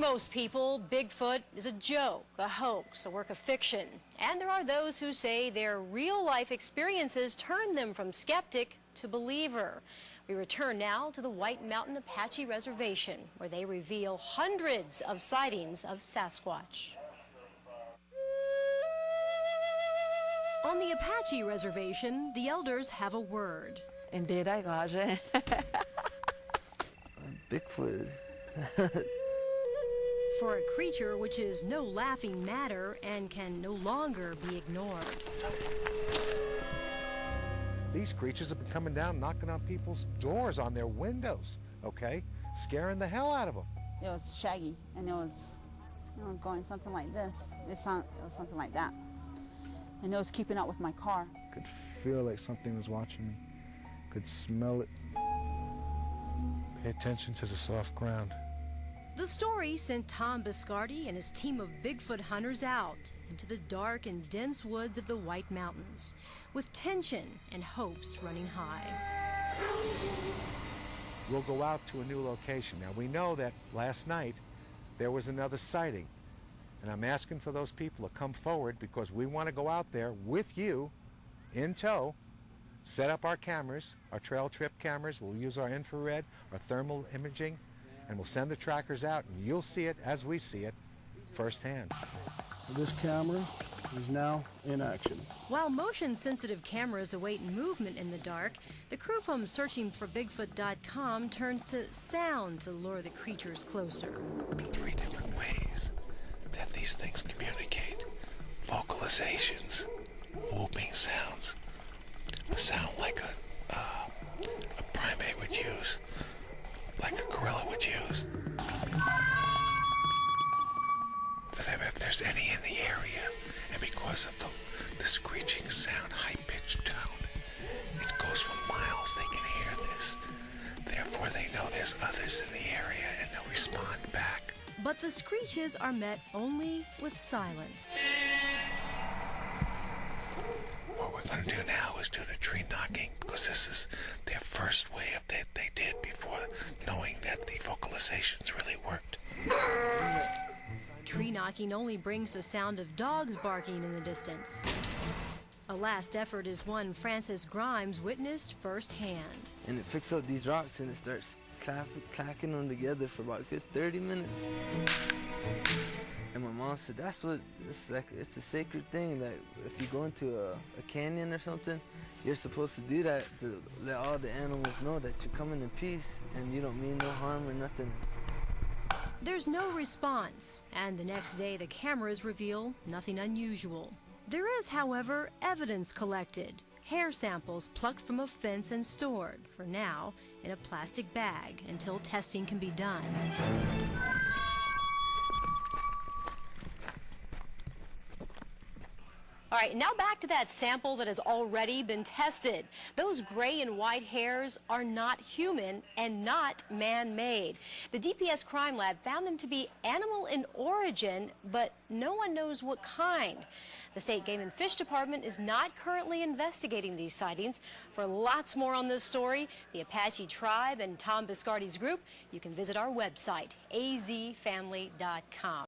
most people, Bigfoot is a joke, a hoax, a work of fiction. And there are those who say their real-life experiences turn them from skeptic to believer. We return now to the White Mountain Apache Reservation, where they reveal hundreds of sightings of Sasquatch. On the Apache Reservation, the elders have a word. Indeed, I got it. Bigfoot. For a creature which is no laughing matter and can no longer be ignored. These creatures have been coming down, knocking on people's doors, on their windows, okay? Scaring the hell out of them. It was shaggy, and it was, going something like this. It was something like that. And it was keeping up with my car. Could feel like something was watching me. Could smell it. Pay attention to the soft ground. The story sent Tom Biscardi and his team of Bigfoot hunters out into the dark and dense woods of the White Mountains, with tension and hopes running high. We'll go out to a new location. Now, we know that last night there was another sighting, and I'm asking for those people to come forward because we want to go out there with you in tow, set up our cameras, our trail trip cameras. We'll use our infrared, our thermal imaging, and we'll send the trackers out, and you'll see it as we see it firsthand. This camera is now in action. While motion-sensitive cameras await movement in the dark, the crew from searchingforbigfoot.com turns to sound to lure the creatures closer. 3 different ways that these things communicate. Vocalizations, whooping sounds, a sound like a primate would use, like a gorilla would use. If there's any in the area, and because of the screeching sound, high-pitched tone, it goes for miles, they can hear this. Therefore, they know there's others in the area, and they'll respond back. But the screeches are met only with silence. What we're going to do now is do the tree knocking, because this is their first way of that they did before knowing that the vocalizations really worked. Tree knocking only brings the sound of dogs barking in the distance. A last effort is one Francis Grimes witnessed firsthand. And it picks up these rocks and it starts clacking them together for about 30 minutes. And my mom said, it's a sacred thing that if you go into a canyon or something, you're supposed to do that to let all the animals know that you're coming in peace and you don't mean no harm or nothing. There's no response, and the next day the cameras reveal nothing unusual. There is, however, evidence collected. Hair samples plucked from a fence and stored, for now, in a plastic bag until testing can be done. All right, now back to that sample that has already been tested. Those gray and white hairs are not human and not man-made. The DPS Crime Lab found them to be animal in origin, but no one knows what kind. The State Game and Fish Department is not currently investigating these sightings. For lots more on this story, the Apache Tribe and Tom Biscardi's group, you can visit our website, azfamily.com.